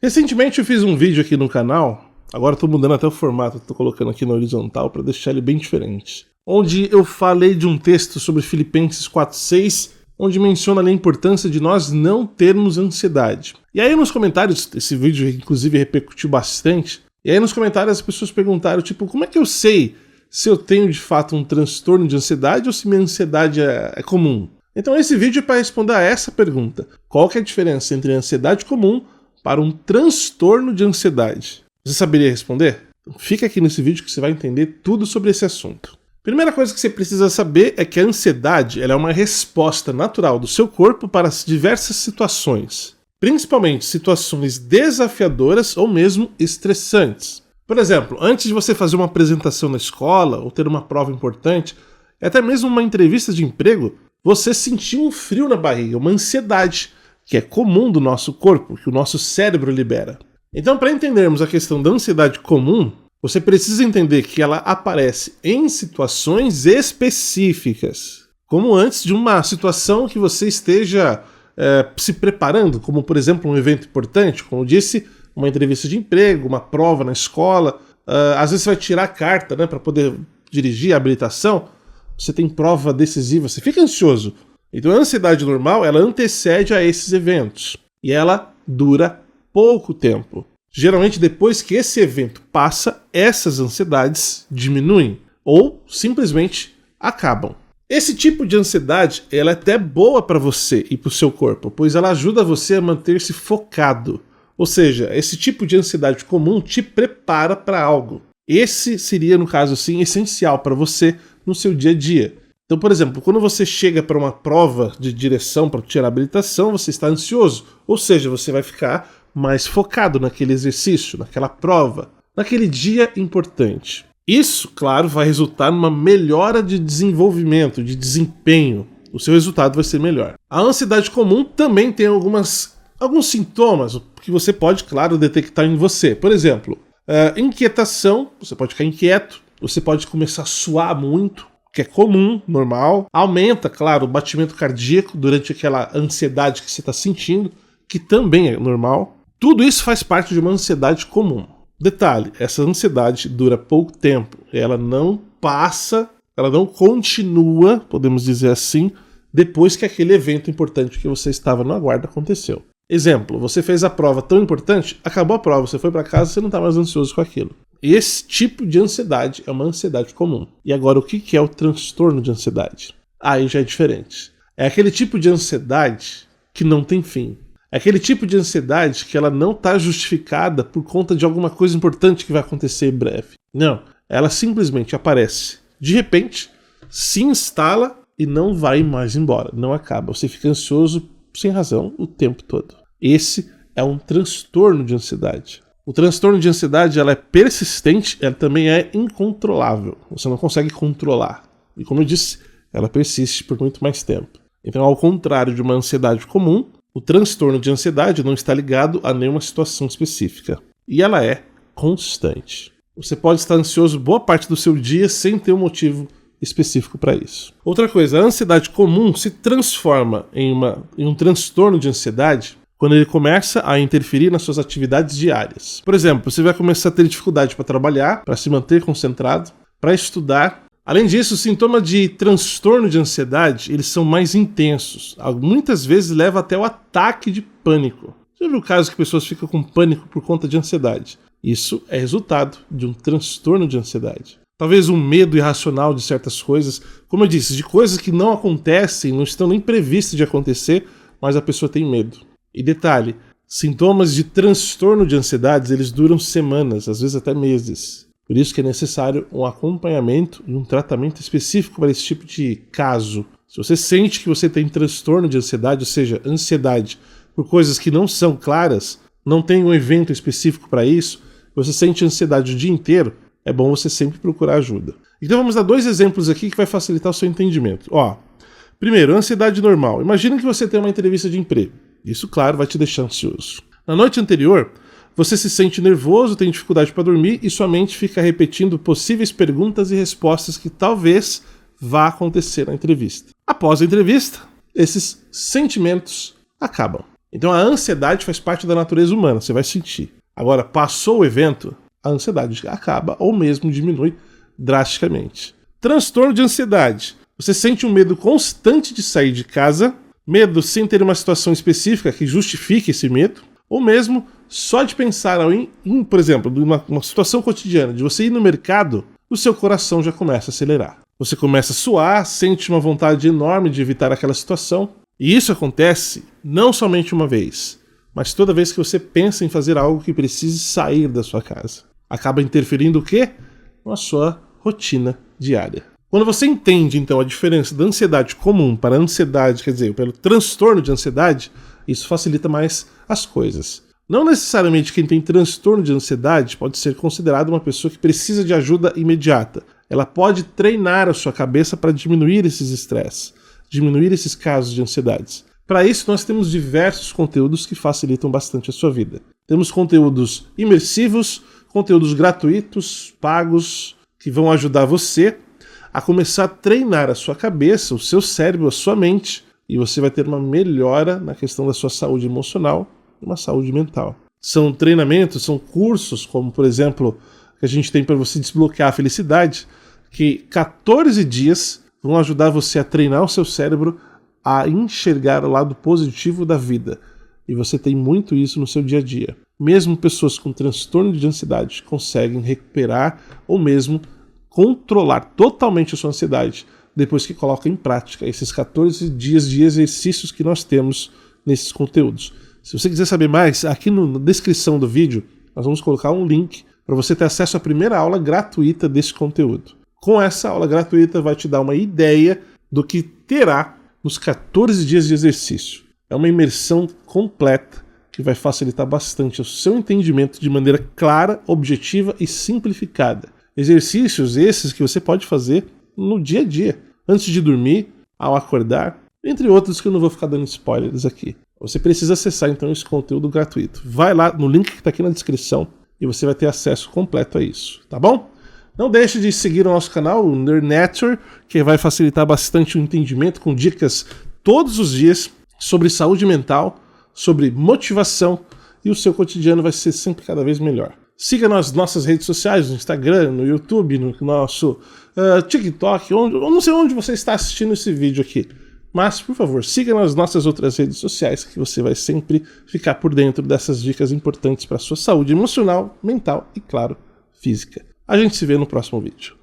Recentemente eu fiz um vídeo aqui no canal, agora estou mudando até o formato, estou colocando aqui na horizontal para deixar ele bem diferente, onde eu falei de um texto sobre Filipenses 4:6, onde menciona ali a importância de nós não termos ansiedade. E aí nos comentários, esse vídeo inclusive repercutiu bastante, e aí nos comentários as pessoas perguntaram, tipo, como é que eu sei se eu tenho de fato um transtorno de ansiedade ou se minha ansiedade é comum? Então esse vídeo é para responder a essa pergunta. Qual que é a diferença entre ansiedade comum para um transtorno de ansiedade? Você saberia responder? Então fica aqui nesse vídeo que você vai entender tudo sobre esse assunto. Primeira coisa que você precisa saber é que a ansiedade ela é uma resposta natural do seu corpo para diversas situações, principalmente situações desafiadoras ou mesmo estressantes. Por exemplo, antes de você fazer uma apresentação na escola ou ter uma prova importante, até mesmo uma entrevista de emprego, você sentiu um frio na barriga, uma ansiedade, que é comum do nosso corpo, que o nosso cérebro libera. Então, para entendermos a questão da ansiedade comum, você precisa entender que ela aparece em situações específicas, como antes de uma situação que você esteja se preparando, como por exemplo um evento importante, como eu disse, uma entrevista de emprego, uma prova na escola, às vezes você vai tirar a carta, né, para poder dirigir a habilitação, você tem prova decisiva, você fica ansioso. Então a ansiedade normal, ela antecede a esses eventos. E ela dura pouco tempo. Geralmente depois que esse evento passa, essas ansiedades diminuem ou simplesmente acabam. Esse tipo de ansiedade, ela é até boa para você e para o seu corpo, pois ela ajuda você a manter-se focado. Ou seja, esse tipo de ansiedade comum te prepara para algo. Esse seria, no caso assim, essencial para você no seu dia a dia. Então, por exemplo, quando você chega para uma prova de direção para tirar a habilitação, você está ansioso, ou seja, você vai ficar mais focado naquele exercício, naquela prova, naquele dia importante. Isso, claro, vai resultar numa melhora de desenvolvimento, de desempenho. O seu resultado vai ser melhor. A ansiedade comum também tem alguns sintomas que você pode, claro, detectar em você. Por exemplo, inquietação, você pode ficar inquieto, você pode começar a suar muito, que é comum, normal. Aumenta, claro, o batimento cardíaco durante aquela ansiedade que você está sentindo, que também é normal. Tudo isso faz parte de uma ansiedade comum. Detalhe, essa ansiedade dura pouco tempo. Ela não passa, ela não continua, podemos dizer assim, depois que aquele evento importante que você estava no aguardo aconteceu. Exemplo, você fez a prova tão importante, acabou a prova, você foi para casa, você não está mais ansioso com aquilo. Esse tipo de ansiedade é uma ansiedade comum. E agora, o que é o transtorno de ansiedade? Aí já é diferente. É aquele tipo de ansiedade que não tem fim. É aquele tipo de ansiedade que ela não está justificada por conta de alguma coisa importante que vai acontecer em breve. Não, ela simplesmente aparece de repente, se instala e não vai mais embora, não acaba. Você fica ansioso sem razão o tempo todo. Esse é um transtorno de ansiedade. O transtorno de ansiedade ela é persistente, ela também é incontrolável. Você não consegue controlar. E como eu disse, ela persiste por muito mais tempo. Então, ao contrário de uma ansiedade comum, o transtorno de ansiedade não está ligado a nenhuma situação específica. E ela é constante. Você pode estar ansioso boa parte do seu dia sem ter um motivo específico para isso. Outra coisa, a ansiedade comum se transforma em um transtorno de ansiedade quando ele começa a interferir nas suas atividades diárias. Por exemplo, você vai começar a ter dificuldade para trabalhar, para se manter concentrado, para estudar. Além disso, os sintomas de transtorno de ansiedade, eles são mais intensos. Muitas vezes leva até o ataque de pânico. Você já viu casos que pessoas ficam com pânico por conta de ansiedade? Isso é resultado de um transtorno de ansiedade. Talvez um medo irracional de certas coisas, como eu disse, de coisas que não acontecem, não estão nem previstas de acontecer, mas a pessoa tem medo. E detalhe, sintomas de transtorno de ansiedade, eles duram semanas, às vezes até meses. Por isso que é necessário um acompanhamento e um tratamento específico para esse tipo de caso. Se você sente que você tem transtorno de ansiedade, ou seja, ansiedade por coisas que não são claras, não tem um evento específico para isso, você sente ansiedade o dia inteiro, é bom você sempre procurar ajuda. Então vamos dar 2 exemplos aqui que vai facilitar o seu entendimento. Primeiro, ansiedade normal. Imagina que você tem uma entrevista de emprego. Isso, claro, vai te deixar ansioso. Na noite anterior, você se sente nervoso, tem dificuldade para dormir e sua mente fica repetindo possíveis perguntas e respostas que talvez vá acontecer na entrevista. Após a entrevista, esses sentimentos acabam. Então a ansiedade faz parte da natureza humana, você vai sentir. Agora, passou o evento, a ansiedade acaba ou mesmo diminui drasticamente. Transtorno de ansiedade. Você sente um medo constante de sair de casa, medo sem ter uma situação específica que justifique esse medo, ou mesmo só de pensar por exemplo, uma situação cotidiana, de você ir no mercado, o seu coração já começa a acelerar. Você começa a suar, sente uma vontade enorme de evitar aquela situação. E isso acontece não somente uma vez, mas toda vez que você pensa em fazer algo que precise sair da sua casa. Acaba interferindo o quê? Na sua rotina diária. Quando você entende, então, a diferença da ansiedade comum para a ansiedade, quer dizer, pelo transtorno de ansiedade, isso facilita mais as coisas. Não necessariamente quem tem transtorno de ansiedade pode ser considerado uma pessoa que precisa de ajuda imediata. Ela pode treinar a sua cabeça para diminuir esses estresses, diminuir esses casos de ansiedades. Para isso, nós temos diversos conteúdos que facilitam bastante a sua vida. Temos conteúdos imersivos, conteúdos gratuitos, pagos, que vão ajudar você a começar a treinar a sua cabeça, o seu cérebro, a sua mente, e você vai ter uma melhora na questão da sua saúde emocional e uma saúde mental. São treinamentos, são cursos, como por exemplo, que a gente tem para você desbloquear a felicidade, que 14 dias vão ajudar você a treinar o seu cérebro a enxergar o lado positivo da vida. E você tem muito isso no seu dia a dia. Mesmo pessoas com transtorno de ansiedade conseguem recuperar ou mesmo controlar totalmente a sua ansiedade depois que coloca em prática esses 14 dias de exercícios que nós temos nesses conteúdos. Se você quiser saber mais, aqui na descrição do vídeo nós vamos colocar um link para você ter acesso à primeira aula gratuita desse conteúdo. Com essa aula gratuita vai te dar uma ideia do que terá nos 14 dias de exercício. É uma imersão completa que vai facilitar bastante o seu entendimento de maneira clara, objetiva e simplificada. Exercícios esses que você pode fazer no dia a dia, antes de dormir, ao acordar, entre outros que eu não vou ficar dando spoilers aqui. Você precisa acessar então esse conteúdo gratuito. Vai lá no link que está aqui na descrição e você vai ter acesso completo a isso, tá bom? Não deixe de seguir o nosso canal, o Nerdator, que vai facilitar bastante o entendimento com dicas todos os dias sobre saúde mental, sobre motivação, e o seu cotidiano vai ser sempre cada vez melhor. Siga nas nossas redes sociais, no Instagram, no YouTube, no nosso TikTok, eu não sei onde você está assistindo esse vídeo aqui. Mas, por favor, siga nas nossas outras redes sociais que você vai sempre ficar por dentro dessas dicas importantes para a sua saúde emocional, mental e, claro, física. A gente se vê no próximo vídeo.